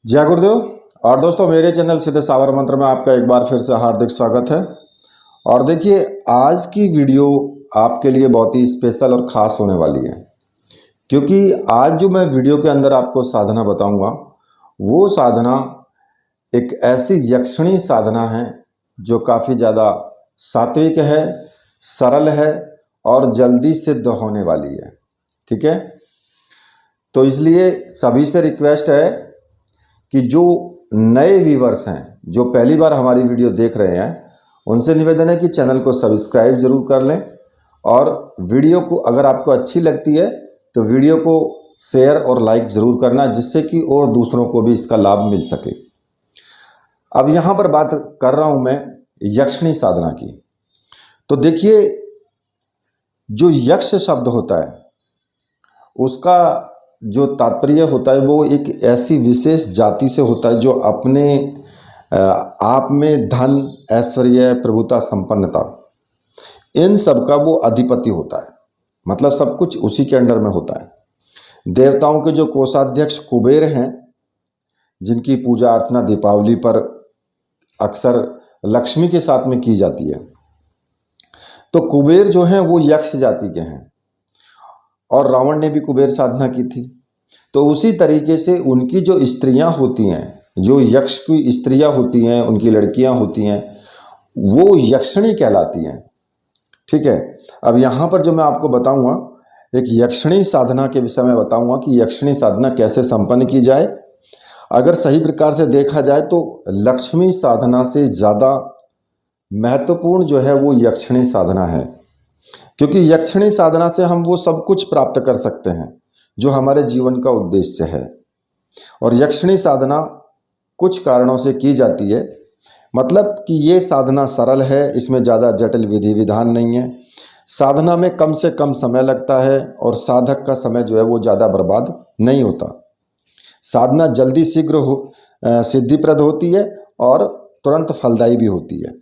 जय गुरुदेव। और दोस्तों, मेरे चैनल सीधे सावर मंत्र में आपका एक बार फिर से हार्दिक स्वागत है। और देखिए, आज की वीडियो आपके लिए बहुत ही स्पेशल और ख़ास होने वाली है, क्योंकि आज जो मैं वीडियो के अंदर आपको साधना बताऊंगा वो साधना एक ऐसी यक्षिणी साधना है जो काफ़ी ज़्यादा सात्विक है, सरल है और जल्दी सिद्ध होने वाली है। ठीक है, तो इसलिए सभी से रिक्वेस्ट है कि जो नए व्यूवर्स हैं, जो पहली बार हमारी वीडियो देख रहे हैं, उनसे निवेदन है कि चैनल को सब्सक्राइब जरूर कर लें और वीडियो को अगर आपको अच्छी लगती है तो वीडियो को शेयर और लाइक ज़रूर करना, जिससे कि और दूसरों को भी इसका लाभ मिल सके। अब यहाँ पर बात कर रहा हूँ मैं यक्षिणी साधना की। तो देखिए, जो यक्ष शब्द होता है उसका जो तात्पर्य होता है वो एक ऐसी विशेष जाति से होता है जो अपने आप में धन, ऐश्वर्य, प्रभुता, संपन्नता, इन सब का वो अधिपति होता है। मतलब सब कुछ उसी के अंडर में होता है। देवताओं के जो कोषाध्यक्ष कुबेर हैं, जिनकी पूजा अर्चना दीपावली पर अक्सर लक्ष्मी के साथ में की जाती है, तो कुबेर जो हैं वो यक्ष जाति के हैं और रावण ने भी कुबेर साधना की थी। तो उसी तरीके से उनकी जो स्त्रियां होती हैं, जो यक्ष की स्त्रियां होती हैं, उनकी लड़कियां होती हैं, वो यक्षिणी कहलाती हैं। ठीक है, अब यहाँ पर जो मैं आपको बताऊंगा एक यक्षिणी साधना के विषय में बताऊंगा कि यक्षिणी साधना कैसे संपन्न की जाए। अगर सही प्रकार से देखा जाए तो लक्ष्मी साधना से ज़्यादा महत्वपूर्ण जो है वो यक्षिणी साधना है, क्योंकि यक्षिणी साधना से हम वो सब कुछ प्राप्त कर सकते हैं जो हमारे जीवन का उद्देश्य है। और यक्षिणी साधना कुछ कारणों से की जाती है, मतलब कि ये साधना सरल है, इसमें ज़्यादा जटिल विधि विधान नहीं है, साधना में कम से कम समय लगता है और साधक का समय जो है वो ज़्यादा बर्बाद नहीं होता। साधना जल्दी शीघ्र सिद्धिप्रद होती है और तुरंत फलदायी भी होती है।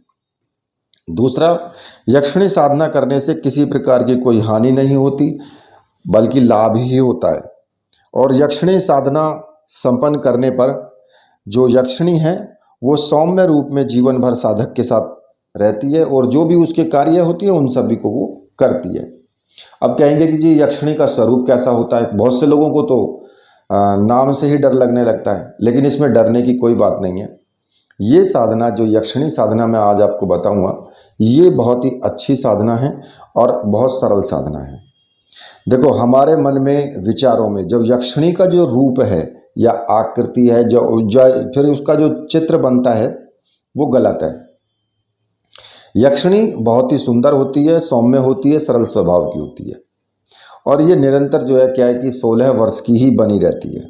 दूसरा, यक्षिणी साधना करने से किसी प्रकार की कोई हानि नहीं होती, बल्कि लाभ ही होता है। और यक्षिणी साधना संपन्न करने पर जो यक्षिणी है वो सौम्य रूप में जीवन भर साधक के साथ रहती है और जो भी उसके कार्य होती है उन सभी को वो करती है। अब कहेंगे कि जी यक्षिणी का स्वरूप कैसा होता है। बहुत से लोगों को तो नाम से ही डर लगने लगता है, लेकिन इसमें डरने की कोई बात नहीं है। ये साधना, जो यक्षिणी साधना मैं आज आपको बताऊंगा, ये बहुत ही अच्छी साधना है और बहुत सरल साधना है। देखो, हमारे मन में, विचारों में जब यक्षिणी का जो रूप है या आकृति है, जो फिर उसका जो चित्र बनता है वो गलत है। यक्षिणी बहुत ही सुंदर होती है, सौम्य होती है, सरल स्वभाव की होती है और ये निरंतर जो है क्या है कि 16 वर्ष की ही बनी रहती है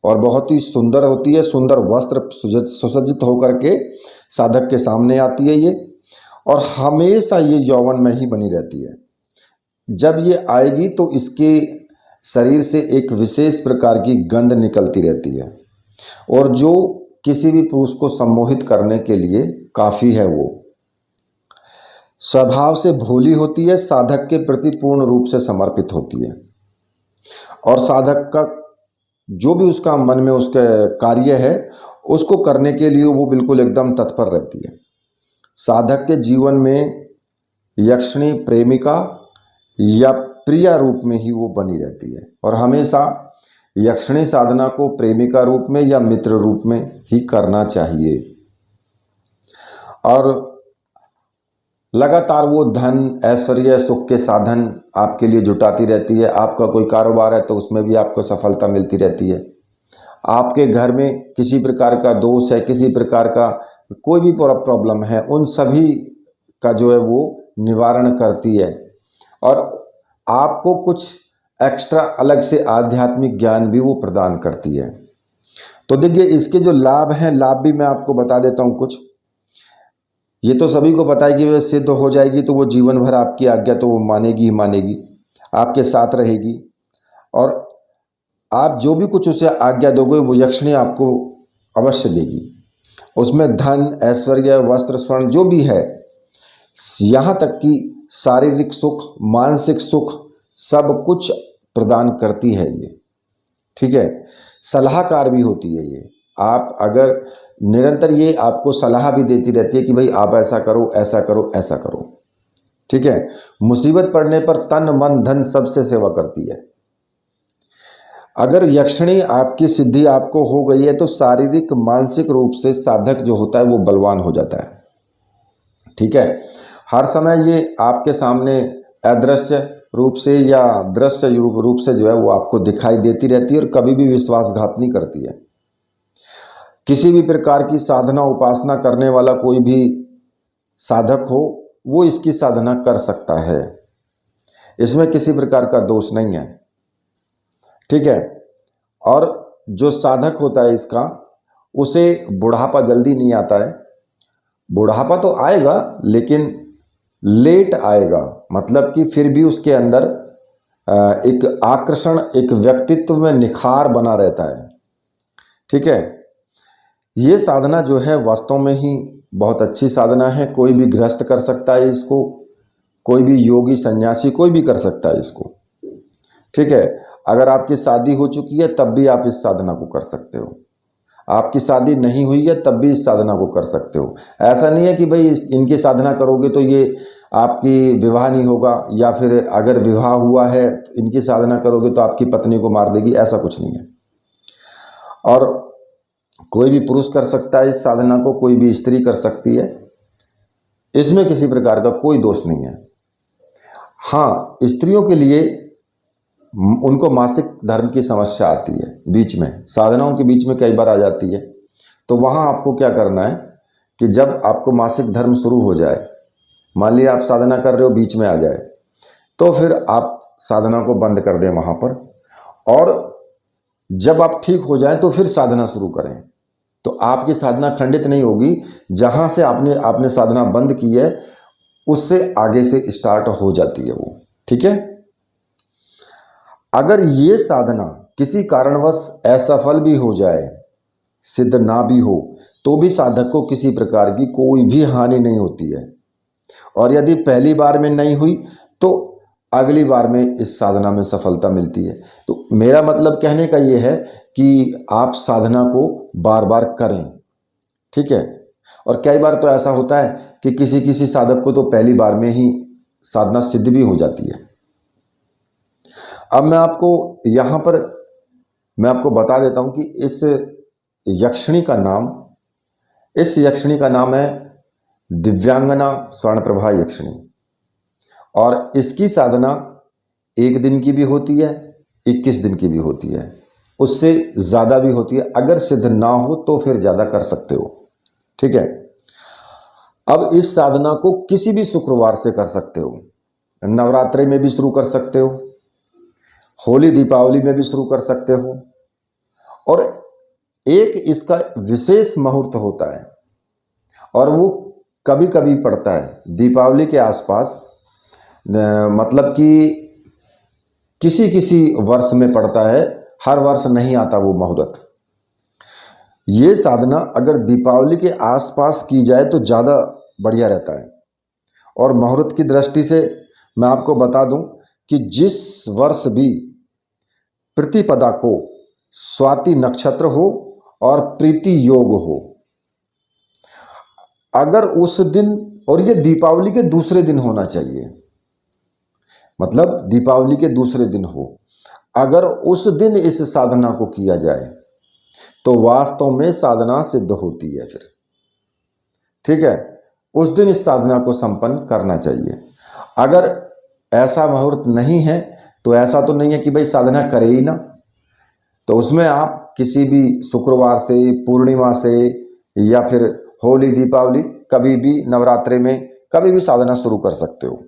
और बहुत ही सुंदर होती है। सुंदर वस्त्र सुसज्जित होकर के साधक के सामने आती है ये, और हमेशा ये यौवन में ही बनी रहती है। जब ये आएगी तो इसके शरीर से एक विशेष प्रकार की गंध निकलती रहती है और जो किसी भी पुरुष को सम्मोहित करने के लिए काफ़ी है। वो स्वभाव से भोली होती है, साधक के प्रति पूर्ण रूप से समर्पित होती है और साधक का जो भी उसका मन में उसका कार्य है उसको करने के लिए वो बिल्कुल एकदम तत्पर रहती है। साधक के जीवन में यक्षिणी प्रेमिका या प्रिया रूप में ही वो बनी रहती है और हमेशा यक्षिणी साधना को प्रेमिका रूप में या मित्र रूप में ही करना चाहिए। और लगातार वो धन, ऐश्वर्य, सुख के साधन आपके लिए जुटाती रहती है। आपका कोई कारोबार है तो उसमें भी आपको सफलता मिलती रहती है। आपके घर में किसी प्रकार का दोष है, किसी प्रकार का कोई भी प्रॉब्लम है, उन सभी का जो है वो निवारण करती है और आपको कुछ एक्स्ट्रा अलग से आध्यात्मिक ज्ञान भी वो प्रदान करती है। तो देखिए, इसके जो लाभ हैं, लाभ भी मैं आपको बता देता हूँ कुछ। ये तो सभी को पता है कि वह सिद्ध हो जाएगी तो वो जीवन भर आपकी आज्ञा तो वो मानेगी ही मानेगी, आपके साथ रहेगी और आप जो भी कुछ उसे आज्ञा दोगे वो यक्षिणी आपको अवश्य देगी। उसमें धन, ऐश्वर्य, वस्त्र, स्वर्ण जो भी है, यहाँ तक कि शारीरिक सुख, मानसिक सुख, सब कुछ प्रदान करती है ये। ठीक है, सलाहकार भी होती है ये, आप अगर निरंतर ये आपको सलाह भी देती रहती है कि भाई आप ऐसा करो, ऐसा करो, ऐसा करो, ठीक है। मुसीबत पड़ने पर तन मन धन सबसे सेवा करती है। अगर यक्षिणी आपकी सिद्धि आपको हो गई है तो शारीरिक मानसिक रूप से साधक जो होता है वो बलवान हो जाता है, ठीक है। हर समय ये आपके सामने अदृश्य रूप से या दृश्य रूप से जो है वो आपको दिखाई देती रहती है और कभी भी विश्वासघात नहीं करती है। किसी भी प्रकार की साधना उपासना करने वाला कोई भी साधक हो वो इसकी साधना कर सकता है, इसमें किसी प्रकार का दोष नहीं है, ठीक है। और जो साधक होता है इसका, उसे बुढ़ापा जल्दी नहीं आता है। बुढ़ापा तो आएगा लेकिन लेट आएगा, मतलब कि फिर भी उसके अंदर एक आकर्षण, एक व्यक्तित्व में निखार बना रहता है, ठीक है। ये साधना जो है वास्तव में ही बहुत अच्छी साधना है। कोई भी गृहस्थ कर सकता है इसको, कोई भी योगी सन्यासी कोई भी कर सकता है इसको, ठीक है। अगर आपकी शादी हो चुकी है तब भी आप इस साधना को कर सकते हो, आपकी शादी नहीं हुई है तब भी इस साधना को कर सकते हो। ऐसा नहीं है कि भाई इनकी साधना करोगे तो ये आपकी विवाह नहीं होगा, या फिर अगर विवाह हुआ है तो इनकी साधना करोगे तो आपकी पत्नी को मार देगी, ऐसा कुछ नहीं है। और कोई भी पुरुष कर सकता है इस साधना को, कोई भी स्त्री कर सकती है, इसमें किसी प्रकार का कोई दोष नहीं है। हाँ, स्त्रियों के लिए उनको मासिक धर्म की समस्या आती है, बीच में साधनाओं के बीच में कई बार आ जाती है। तो वहाँ आपको क्या करना है कि जब आपको मासिक धर्म शुरू हो जाए, मान लिया आप साधना कर रहे हो बीच में आ जाए, तो फिर आप साधना को बंद कर दें वहाँ पर, और जब आप ठीक हो जाएं तो फिर साधना शुरू करें। तो आपकी साधना खंडित नहीं होगी, जहाँ से आपने साधना बंद की है उससे आगे से स्टार्ट हो जाती है वो, ठीक है। अगर ये साधना किसी कारणवश असफल भी हो जाए, सिद्ध ना भी हो, तो भी साधक को किसी प्रकार की कोई भी हानि नहीं होती है। और यदि पहली बार में नहीं हुई तो अगली बार में इस साधना में सफलता मिलती है। तो मेरा मतलब कहने का ये है कि आप साधना को बार बार करें, ठीक है। और कई बार तो ऐसा होता है कि किसी साधक को तो पहली बार में ही साधना सिद्ध भी हो जाती है। अब मैं आपको बता देता हूं कि इस यक्षिणी का नाम है दिव्यांगना स्वर्णप्रभा यक्षिणी। और इसकी साधना 1 दिन की भी होती है, 21 दिन की भी होती है, उससे ज़्यादा भी होती है। अगर सिद्ध ना हो तो फिर ज़्यादा कर सकते हो, ठीक है। अब इस साधना को किसी भी शुक्रवार से कर सकते हो, नवरात्रि में भी शुरू कर सकते हो, होली दीपावली में भी शुरू कर सकते हो। और एक इसका विशेष मुहूर्त होता है और वो कभी कभी पड़ता है दीपावली के आसपास, मतलब कि किसी वर्ष में पड़ता है, हर वर्ष नहीं आता वो मुहूर्त। ये साधना अगर दीपावली के आसपास की जाए तो ज़्यादा बढ़िया रहता है। और मुहूर्त की दृष्टि से मैं आपको बता दूं कि जिस वर्ष भी प्रतिपदा को स्वाति नक्षत्र हो और प्रीति योग हो, अगर उस दिन, और ये दीपावली के दूसरे दिन होना चाहिए, मतलब दीपावली के दूसरे दिन हो, अगर उस दिन इस साधना को किया जाए तो वास्तव में साधना सिद्ध होती है फिर, ठीक है। उस दिन इस साधना को संपन्न करना चाहिए। अगर ऐसा मुहूर्त नहीं है तो ऐसा तो नहीं है कि भाई साधना करे ही ना, तो उसमें आप किसी भी शुक्रवार से, पूर्णिमा से, या फिर होली दीपावली, कभी भी नवरात्रि में कभी भी साधना शुरू कर सकते हो।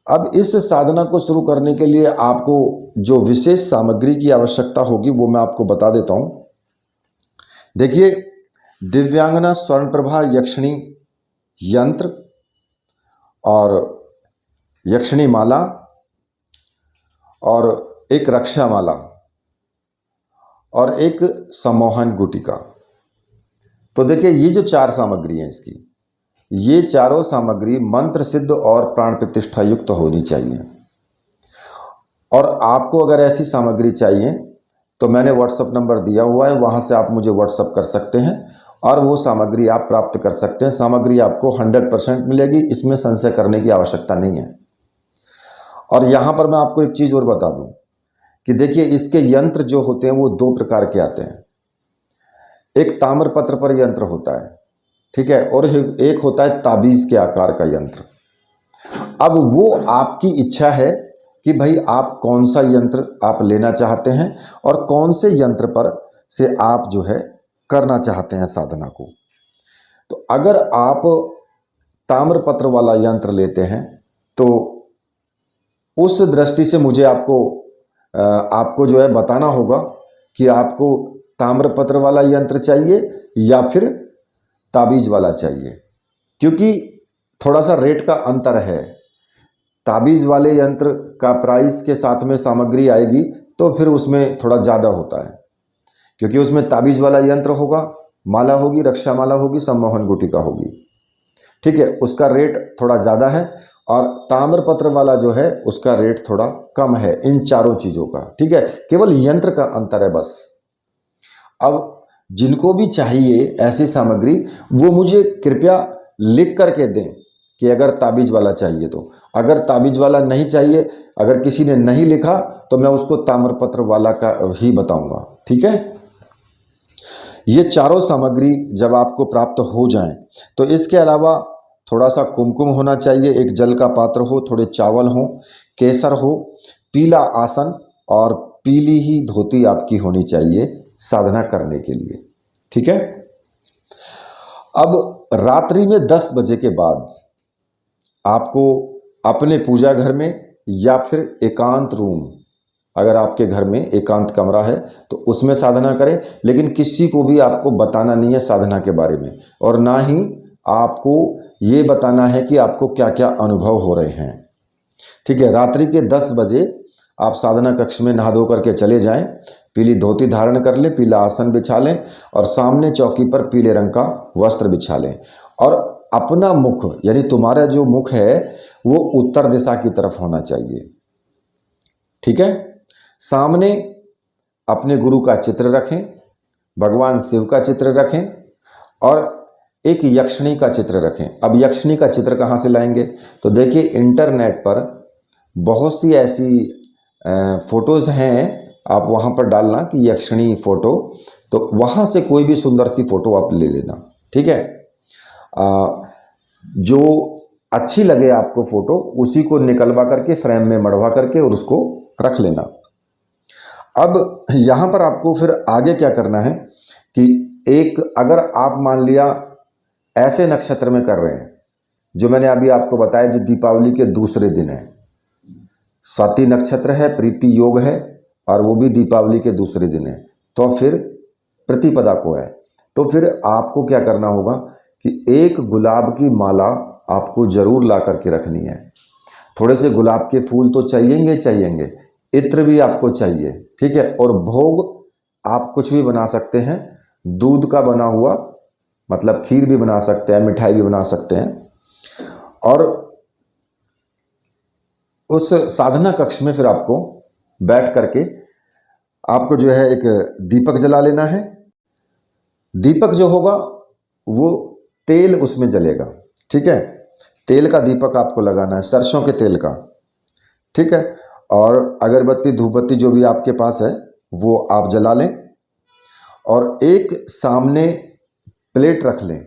अब इस साधना को शुरू करने के लिए आपको जो विशेष सामग्री की आवश्यकता होगी वो मैं आपको बता देता हूं। देखिए, दिव्यांगना स्वर्णप्रभा यक्षिणी यंत्र और यक्षिणी माला और एक रक्षा माला और एक सम्मोहन गुटिका। तो देखिए, ये जो 4 सामग्री हैं इसकी, ये चारों सामग्री मंत्र सिद्ध और प्राण प्रतिष्ठा युक्त होनी चाहिए। और आपको अगर ऐसी सामग्री चाहिए तो मैंने व्हाट्सअप नंबर दिया हुआ है, वहाँ से आप मुझे व्हाट्सअप कर सकते हैं और वो सामग्री आप प्राप्त कर सकते हैं। सामग्री आपको 100% मिलेगी, इसमें संशय करने की आवश्यकता नहीं है। और यहाँ पर मैं आपको एक चीज़ और बता दूँ कि देखिए, इसके यंत्र जो होते हैं वो 2 प्रकार के आते हैं। एक ताम्रपत्र पर यंत्र होता है, ठीक है, और एक होता है ताबीज़ के आकार का यंत्र। अब वो आपकी इच्छा है कि भाई आप कौन सा यंत्र आप लेना चाहते हैं और कौन से यंत्र पर से आप जो है करना चाहते हैं साधना को। तो अगर आप ताम्रपत्र वाला यंत्र लेते हैं तो उस दृष्टि से मुझे आपको जो है बताना होगा कि आपको ताम्रपत्र वाला यंत्र चाहिए या फिर ताबीज वाला चाहिए, क्योंकि थोड़ा सा रेट का अंतर है। ताबीज़ वाले यंत्र का प्राइस के साथ में सामग्री आएगी तो फिर उसमें थोड़ा ज़्यादा होता है, क्योंकि उसमें ताबीज़ वाला यंत्र होगा, माला होगी, रक्षा माला होगी, सम्मोहन गुटिका होगी, ठीक है, उसका रेट थोड़ा ज़्यादा है। और ताम्रपत्र वाला जो है उसका रेट थोड़ा कम है इन चारों चीज़ों का, ठीक है, केवल यंत्र का अंतर है बस। अब जिनको भी चाहिए ऐसी सामग्री वो मुझे कृपया लिख करके दें कि अगर ताबीज़ वाला चाहिए तो। अगर ताबीज़ वाला नहीं चाहिए, अगर किसी ने नहीं लिखा तो मैं उसको ताम्रपत्र वाला का ही बताऊंगा, ठीक है। ये चारों सामग्री जब आपको प्राप्त हो जाएं तो इसके अलावा थोड़ा सा कुमकुम होना चाहिए, एक जल का पात्र हो, थोड़े चावल हो, केसर हो, पीला आसन और पीली ही धोती आपकी होनी चाहिए साधना करने के लिए, ठीक है। अब रात्रि में 10 बजे के बाद आपको अपने पूजा घर में या फिर एकांत रूम, अगर आपके घर में एकांत कमरा है तो उसमें साधना करें, लेकिन किसी को भी आपको बताना नहीं है साधना के बारे में, और ना ही आपको ये बताना है कि आपको क्या क्या अनुभव हो रहे हैं, ठीक है। रात्रि के 10 बजे आप साधना कक्ष में नहा धो करके चले जाएं, पीली धोती धारण कर लें, पीला आसन बिछा लें और सामने चौकी पर पीले रंग का वस्त्र बिछा लें और अपना मुख, यानी तुम्हारा जो मुख है वो उत्तर दिशा की तरफ होना चाहिए, ठीक है। सामने अपने गुरु का चित्र रखें, भगवान शिव का चित्र रखें और एक यक्षिणी का चित्र रखें। अब यक्षिणी का चित्र कहाँ से लाएंगे, तो देखिए इंटरनेट पर बहुत सी ऐसी फोटोज़ हैं, आप वहाँ पर डालना कि यक्षिणी फ़ोटो, तो वहाँ से कोई भी सुंदर सी फ़ोटो आप ले लेना, ठीक है। जो अच्छी लगे आपको फ़ोटो उसी को निकलवा करके फ्रेम में मढ़वा करके और उसको रख लेना। अब यहाँ पर आपको फिर आगे क्या करना है कि एक, अगर आप मान लिया ऐसे नक्षत्र में कर रहे हैं जो मैंने अभी आपको बताया, जो दीपावली के दूसरे दिन है, स्वाति नक्षत्र है, प्रीति योग है और वो भी दीपावली के दूसरे दिन है, तो फिर प्रतिपदा को है, तो फिर आपको क्या करना होगा कि एक गुलाब की माला आपको जरूर ला करके रखनी है। थोड़े से गुलाब के फूल तो चाहिए, इत्र भी आपको चाहिए, ठीक है। और भोग आप कुछ भी बना सकते हैं, दूध का बना हुआ, मतलब खीर भी बना सकते हैं, मिठाई भी बना सकते हैं। और उस साधना कक्ष में फिर आपको बैठ करके आपको जो है एक दीपक जला लेना है। दीपक जो होगा वो तेल उसमें जलेगा, ठीक है, तेल का दीपक आपको लगाना है, सरसों के तेल का, ठीक है। और अगरबत्ती धूपबत्ती जो भी आपके पास है वो आप जला लें और एक सामने प्लेट रख लें,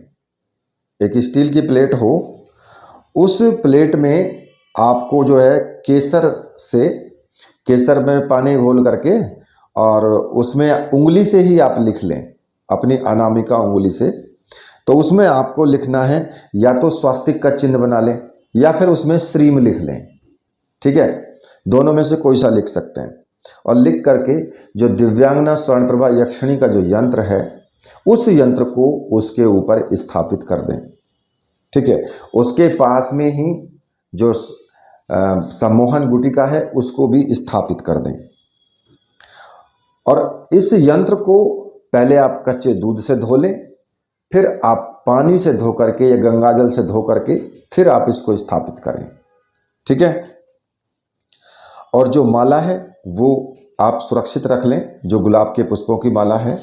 एक स्टील की प्लेट हो, उस प्लेट में आपको जो है केसर में पानी घोल करके और उसमें उंगली से ही आप लिख लें, अपनी अनामिका उंगली से। तो उसमें आपको लिखना है, या तो स्वास्तिक का चिन्ह बना लें या फिर उसमें श्रीम लिख लें, ठीक है, दोनों में से कोई सा लिख सकते हैं। और लिख करके जो दिव्यांगना स्वर्णप्रभा यक्षिणी का जो यंत्र है उस यंत्र को उसके ऊपर स्थापित कर दें, ठीक है। उसके पास में ही जो सम्मोहन गुटिका है उसको भी स्थापित कर दें। और इस यंत्र को पहले आप कच्चे दूध से धो लें, फिर आप पानी से धो करके या गंगाजल से धो करके फिर आप इसको स्थापित करें, ठीक है। और जो माला है वो आप सुरक्षित रख लें, जो गुलाब के पुष्पों की माला है।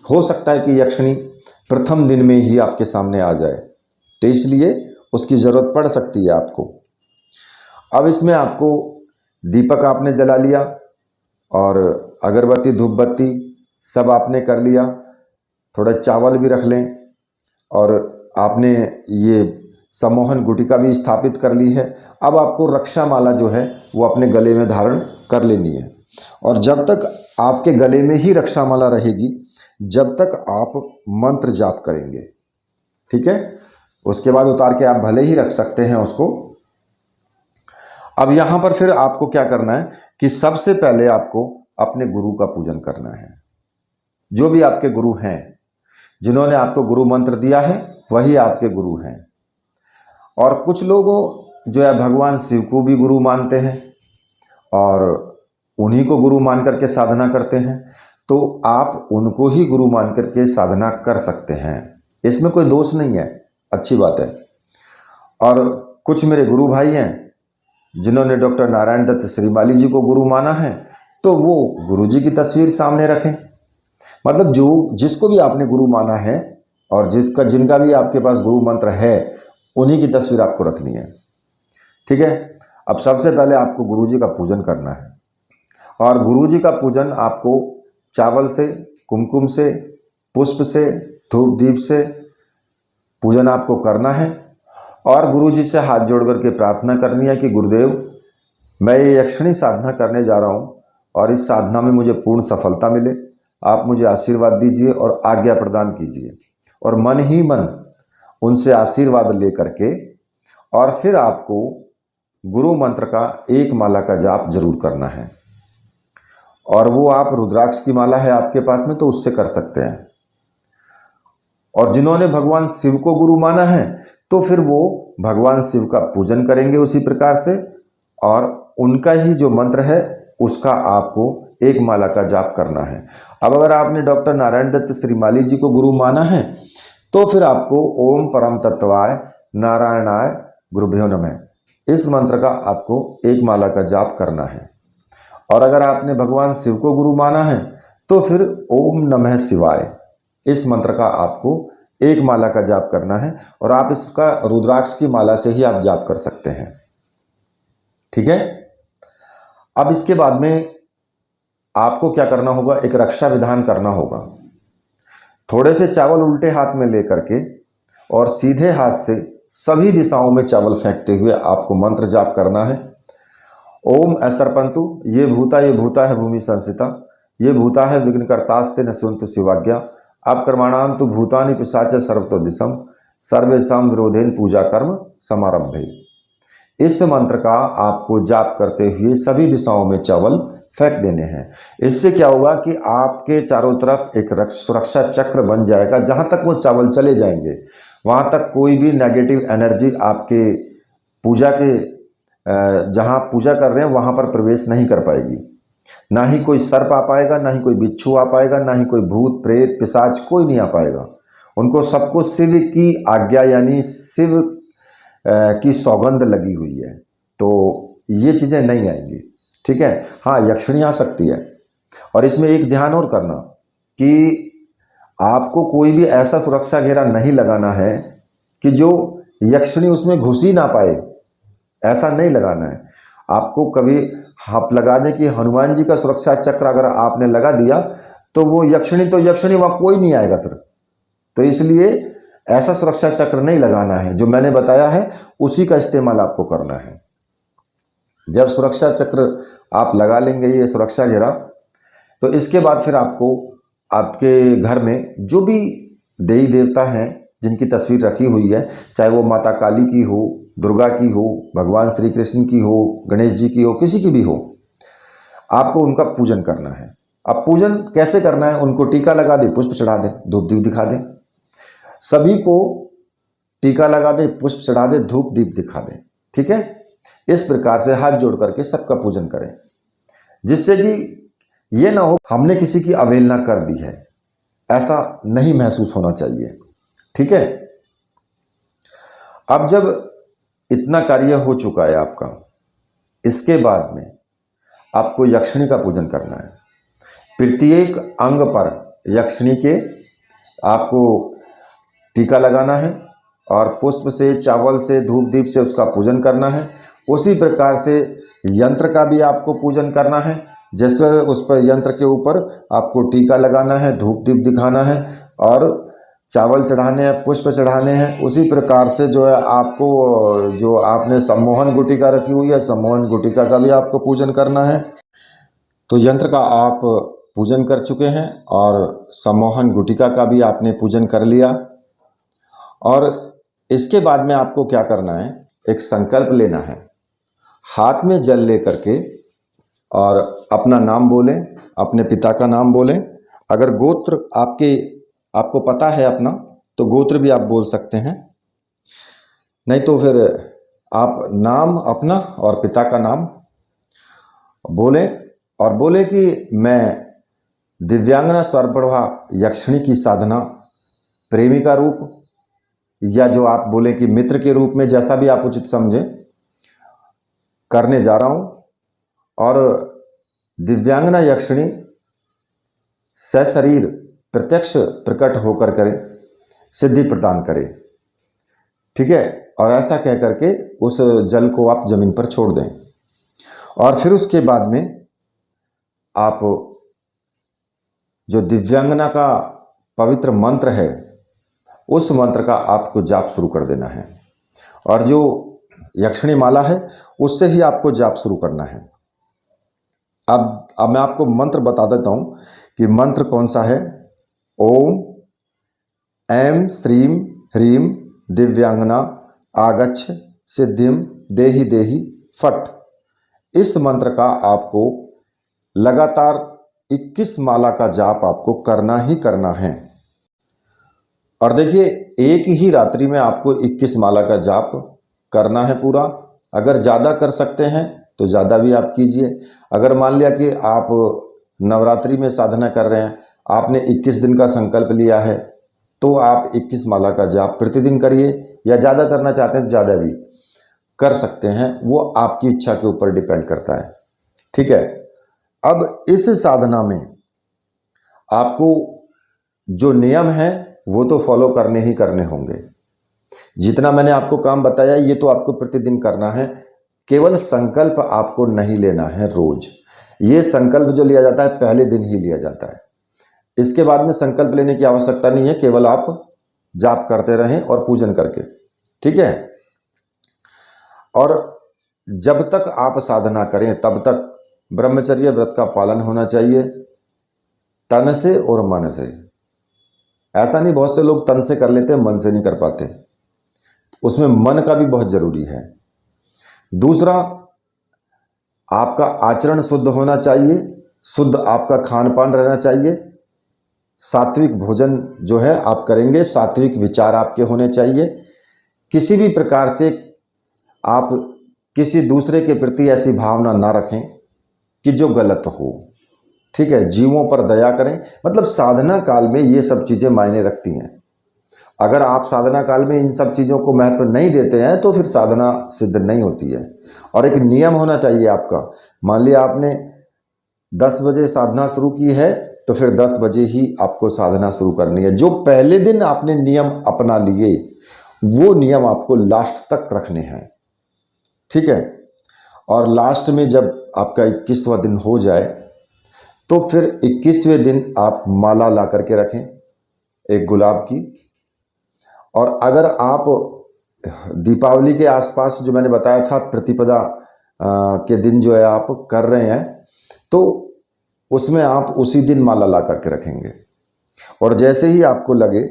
हो सकता है कि यक्षिणी प्रथम दिन में ही आपके सामने आ जाए, तो इसलिए उसकी ज़रूरत पड़ सकती है आपको। अब इसमें आपको दीपक आपने जला लिया और अगरबत्ती धूप बत्ती सब आपने कर लिया, थोड़ा चावल भी रख लें और आपने ये सम्मोहन गुटिका भी स्थापित कर ली है। अब आपको रक्षा माला जो है वो अपने गले में धारण कर लेनी है, और जब तक आपके गले में ही रक्षा माला रहेगी जब तक आप मंत्र जाप करेंगे, ठीक है। उसके बाद उतार के आप भले ही रख सकते हैं उसको। अब यहाँ पर फिर आपको क्या करना है कि सबसे पहले आपको अपने गुरु का पूजन करना है। जो भी आपके गुरु हैं, जिन्होंने आपको गुरु मंत्र दिया है वही आपके गुरु हैं। और कुछ लोग जो है भगवान शिव को भी गुरु मानते हैं और उन्हीं को गुरु मान करके साधना करते हैं, तो आप उनको ही गुरु मान करके साधना कर सकते हैं, इसमें कोई दोष नहीं है, अच्छी बात है। और कुछ मेरे गुरु भाई हैं जिन्होंने डॉक्टर नारायण दत्त श्रीमाली जी को गुरु माना है, तो वो गुरु जी की तस्वीर सामने रखें। मतलब जो जिसको भी आपने गुरु माना है और जिनका भी आपके पास गुरु मंत्र है, उन्हीं की तस्वीर आपको रखनी है, ठीक है। अब सबसे पहले आपको गुरु जी का पूजन करना है, और गुरु जी का पूजन आपको चावल से, कुमकुम से, पुष्प से, धूप दीप से पूजन आपको करना है। और गुरु जी से हाथ जोड़ करके प्रार्थना करनी है कि गुरुदेव, मैं ये यक्षिणी साधना करने जा रहा हूँ और इस साधना में मुझे पूर्ण सफलता मिले। आप मुझे आशीर्वाद दीजिए और आज्ञा प्रदान कीजिए। और मन ही मन उनसे आशीर्वाद लेकर के और फिर आपको गुरु मंत्र का एक माला का जाप जरूर करना है, और वो आप रुद्राक्ष की माला है आपके पास में तो उससे कर सकते हैं। और जिन्होंने भगवान शिव को गुरु माना है तो फिर वो भगवान शिव का पूजन करेंगे उसी प्रकार से, और उनका ही जो मंत्र है उसका आपको एक माला का जाप करना है। अब अगर आपने डॉक्टर नारायण दत्त श्रीमाली जी को गुरु माना है तो फिर आपको ओम परम तत्वाय नारायणाय गुरुभ्यो नमः इस मंत्र का आपको एक माला का जाप करना है। और अगर आपने भगवान शिव को गुरु माना है तो फिर ओम नमः शिवाय इस मंत्र का आपको एक माला का जाप करना है, और आप इसका रुद्राक्ष की माला से ही आप जाप कर सकते हैं, ठीक है। अब इसके बाद में आपको क्या करना होगा, एक रक्षा विधान करना होगा। थोड़े से चावल उल्टे हाथ में लेकर के और सीधे हाथ से सभी दिशाओं में चावल फेंकते हुए आपको मंत्र जाप करना है। ओम असर्पंतु ये भूता है भूमि संसिता, ये भूता है विघ्नकर्तास्ते न सुनतु शिवाज्ञा, अब कर्माणांतु भूतानि पिशाच सर्वतो दिशम सर्वेशम विरोधेन पूजा कर्म समारंभे। इस मंत्र का आपको जाप करते हुए सभी दिशाओं में चावल फेंक देने हैं। इससे क्या होगा कि आपके चारों तरफ एक सुरक्षा चक्र बन जाएगा, जहां तक वो चावल चले जाएंगे वहां तक कोई भी नेगेटिव एनर्जी आपके पूजा के जहां पूजा कर रहे हैं वहां पर प्रवेश नहीं कर पाएगी। ना ही कोई सर्प आ पाएगा, ना ही कोई बिच्छू आ पाएगा, ना ही कोई भूत प्रेत पिशाच कोई नहीं आ पाएगा। उनको सबको शिव की आज्ञा यानी शिव की सौगंध लगी हुई है, तो ये चीज़ें नहीं आएंगी, ठीक है। हाँ, यक्षिणी आ सकती है, और इसमें एक ध्यान और करना कि आपको कोई भी ऐसा सुरक्षा घेरा नहीं लगाना है कि जो यक्षिणी उसमें घुस ही ना पाए, ऐसा नहीं लगाना है। आपको कभी आप लगा दें कि हनुमान जी का सुरक्षा चक्र अगर आपने लगा दिया तो वो यक्षिणी वहाँ कोई नहीं आएगा फिर। तो इसलिए ऐसा सुरक्षा चक्र नहीं लगाना है, जो मैंने बताया है उसी का इस्तेमाल आपको करना है। जब सुरक्षा चक्र आप लगा लेंगे ये सुरक्षा घेरा, तो इसके बाद फिर आपको आपके घर में जो भी देवी देवता हैं जिनकी तस्वीर रखी हुई है, चाहे वो माता काली की हो, दुर्गा की हो, भगवान श्री कृष्ण की हो, गणेश जी की हो, किसी की भी हो, आपको उनका पूजन करना है। अब पूजन कैसे करना है, उनको टीका लगा दे, पुष्प चढ़ा दे, धूप दीप दिखा दे। सभी को टीका लगा दे, पुष्प चढ़ा दे, धूप दीप दिखा दे, ठीक है। इस प्रकार से हाथ जोड़ करके सबका पूजन करें, जिससे कि ये ना हो हमने किसी की अवहेलना कर दी है, ऐसा नहीं महसूस होना चाहिए, ठीक है। अब जब इतना कार्य हो चुका है आपका, इसके बाद में आपको यक्षिणी का पूजन करना है। प्रत्येक अंग पर यक्षिणी के आपको टीका लगाना है और पुष्प से, चावल से, धूप दीप से उसका पूजन करना है। उसी प्रकार से यंत्र का भी आपको पूजन करना है। जैसे उस पर यंत्र के ऊपर आपको टीका लगाना है, धूप दीप दिखाना है और चावल चढ़ाने हैं, पुष्प चढ़ाने हैं। उसी प्रकार से जो है आपको, जो आपने सम्मोहन गुटिका रखी हुई है, सम्मोहन गुटिका का भी आपको पूजन करना है। तो यंत्र का आप पूजन कर चुके हैं और सम्मोहन गुटिका का भी आपने पूजन कर लिया। और इसके बाद में आपको क्या करना है, एक संकल्प लेना है। हाथ में जल लेकर के और अपना नाम बोलें, अपने पिता का नाम बोलें। अगर गोत्र आपको पता है अपना, तो गोत्र भी आप बोल सकते हैं। नहीं तो फिर आप नाम अपना और पिता का नाम बोलें और बोले कि मैं दिव्यांगना स्वरप्रभा यक्षिणी की साधना प्रेमिका रूप, या जो आप बोले कि मित्र के रूप में, जैसा भी आप उचित समझें, करने जा रहा हूं। और दिव्यांगना यक्षिणी सशरीर प्रत्यक्ष प्रकट होकर करे, सिद्धि प्रदान करे। ठीक है। और ऐसा कह करके उस जल को आप जमीन पर छोड़ दें। और फिर उसके बाद में आप जो दिव्यांगना का पवित्र मंत्र है, उस मंत्र का आपको जाप शुरू कर देना है। और जो यक्षिणी माला है उससे ही आपको जाप शुरू करना है। अब मैं आपको मंत्र बता देता हूं कि मंत्र कौन सा है। ओम ऐं श्रीं ह्रीं दिव्यांगना आगच्छ सिद्धिं देहि देहि फट। इस मंत्र का आपको लगातार 21 माला का जाप आपको करना ही करना है। और देखिए, एक ही रात्रि में आपको 21 माला का जाप करना है पूरा। अगर ज़्यादा कर सकते हैं तो ज़्यादा भी आप कीजिए। अगर मान लिया कि आप नवरात्रि में साधना कर रहे हैं, आपने 21 दिन का संकल्प लिया है, तो आप 21 माला का जाप प्रतिदिन करिए, या ज़्यादा करना चाहते हैं तो ज़्यादा भी कर सकते हैं। वो आपकी इच्छा के ऊपर डिपेंड करता है। ठीक है। अब इस साधना में आपको जो नियम है वो तो फॉलो करने ही करने होंगे। जितना मैंने आपको काम बताया ये तो आपको प्रतिदिन करना है। केवल संकल्प आपको नहीं लेना है रोज। ये संकल्प जो लिया जाता है पहले दिन ही लिया जाता है। इसके बाद में संकल्प लेने की आवश्यकता नहीं है, केवल आप जाप करते रहें और पूजन करके। ठीक है। और जब तक आप साधना करें तब तक ब्रह्मचर्य व्रत का पालन होना चाहिए, तन से और मन से। ऐसा नहीं, बहुत से लोग तन से कर लेते हैं, मन से नहीं कर पाते। उसमें मन का भी बहुत जरूरी है। दूसरा, आपका आचरण शुद्ध होना चाहिए, शुद्ध आपका खान पान रहना चाहिए। सात्विक भोजन जो है आप करेंगे, सात्विक विचार आपके होने चाहिए। किसी भी प्रकार से आप किसी दूसरे के प्रति ऐसी भावना ना रखें कि जो गलत हो। ठीक है। जीवों पर दया करें। मतलब साधना काल में ये सब चीज़ें मायने रखती हैं। अगर आप साधना काल में इन सब चीज़ों को महत्व नहीं देते हैं तो फिर साधना सिद्ध नहीं होती है। और एक नियम होना चाहिए आपका। मान लिया आपने 10 बजे साधना शुरू की है तो फिर 10 बजे ही आपको साधना शुरू करनी है। जो पहले दिन आपने नियम अपना लिए वो नियम आपको लास्ट तक रखने हैं। ठीक है। और लास्ट में जब आपका 21वां दिन हो जाए तो फिर 21वें दिन आप माला ला करके रखें एक गुलाब की। और अगर आप दीपावली के आसपास, जो मैंने बताया था प्रतिपदा के दिन जो है आप कर रहे हैं, तो उसमें आप उसी दिन माला ला करके रखेंगे। और जैसे ही आपको लगे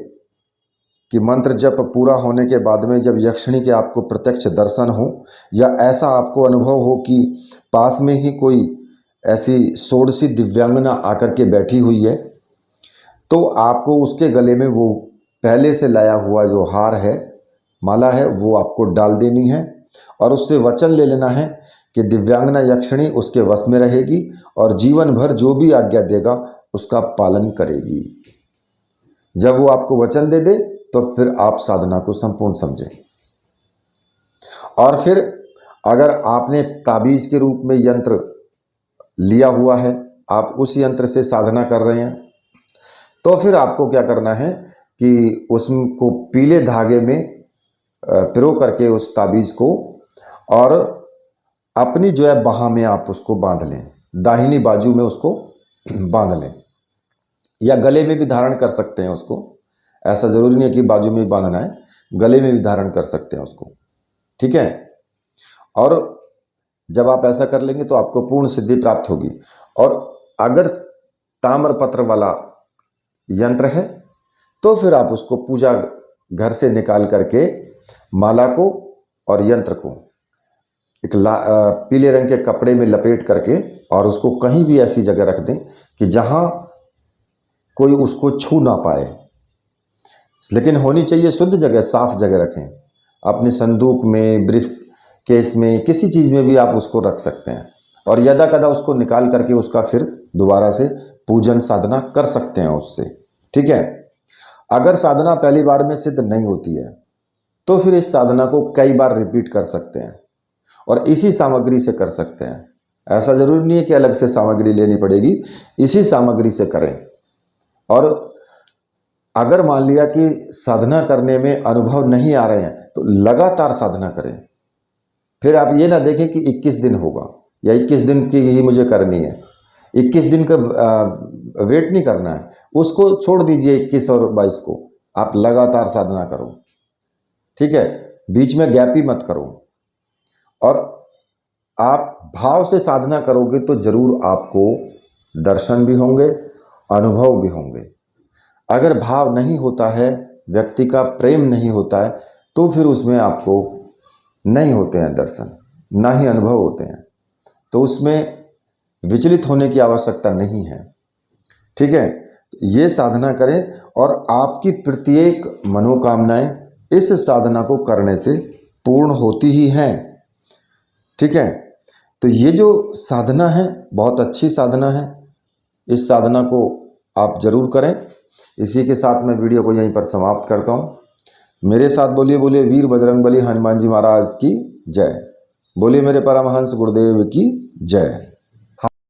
कि मंत्र जप पूरा होने के बाद में जब यक्षिणी के आपको प्रत्यक्ष दर्शन हो, या ऐसा आपको अनुभव हो कि पास में ही कोई ऐसी षोडशी दिव्यांगना आकर के बैठी हुई है, तो आपको उसके गले में वो पहले से लाया हुआ जो हार है, माला है, वो आपको डाल देनी है। और उससे वचन ले लेना है कि दिव्यांगना यक्षिणी उसके वश में रहेगी और जीवन भर जो भी आज्ञा देगा उसका पालन करेगी। जब वो आपको वचन दे दे तो फिर आप साधना को संपूर्ण समझें। और फिर अगर आपने ताबीज के रूप में यंत्र लिया हुआ है, आप उस यंत्र से साधना कर रहे हैं, तो फिर आपको क्या करना है कि उसको पीले धागे में पिरो करके उस ताबीज़ को, और अपनी जो है बाह में आप उसको बांध लें, दाहिनी बाजू में उसको बांध लें, या गले में भी धारण कर सकते हैं उसको। ऐसा ज़रूरी नहीं है कि बाजू में ही बांधना है, गले में भी धारण कर सकते हैं उसको, ठीक है। और जब आप ऐसा कर लेंगे तो आपको पूर्ण सिद्धि प्राप्त होगी। और अगर ताम्रपत्र वाला यंत्र है तो फिर आप उसको पूजा घर से निकाल करके माला को और यंत्र को एक पीले रंग के कपड़े में लपेट करके और उसको कहीं भी ऐसी जगह रख दें कि जहां कोई उसको छू ना पाए, लेकिन होनी चाहिए शुद्ध जगह, साफ जगह रखें। अपने संदूक में, ब्रीफ केस में, किसी चीज़ में भी आप उसको रख सकते हैं, और यदा कदा उसको निकाल करके उसका फिर दोबारा से पूजन साधना कर सकते हैं उससे, ठीक है। अगर साधना पहली बार में सिद्ध नहीं होती है तो फिर इस साधना को कई बार रिपीट कर सकते हैं और इसी सामग्री से कर सकते हैं। ऐसा जरूरी नहीं है कि अलग से सामग्री लेनी पड़ेगी, इसी सामग्री से करें। और अगर मान लिया कि साधना करने में अनुभव नहीं आ रहे हैं तो लगातार साधना करें। फिर आप ये ना देखें कि 21 दिन होगा या 21 दिन की ही मुझे करनी है, 21 दिन का वेट नहीं करना है, उसको छोड़ दीजिए 21 और 22 को, आप लगातार साधना करो, ठीक है। बीच में गैप ही मत करो। और आप भाव से साधना करोगे तो जरूर आपको दर्शन भी होंगे, अनुभव भी होंगे। अगर भाव नहीं होता है, व्यक्ति का प्रेम नहीं होता है, तो फिर उसमें आपको नहीं होते हैं दर्शन, ना ही अनुभव होते हैं। तो उसमें विचलित होने की आवश्यकता नहीं है, ठीक है। ये साधना करें और आपकी प्रत्येक मनोकामनाएं इस साधना को करने से पूर्ण होती ही हैं, ठीक है। तो ये जो साधना है बहुत अच्छी साधना है, इस साधना को आप जरूर करें। इसी के साथ मैं वीडियो को यहीं पर समाप्त करता हूँ। मेरे साथ बोलिए, बोलिए वीर बजरंगबली हनुमान जी महाराज की जय। बोलिए मेरे परमहंस गुरुदेव की जय।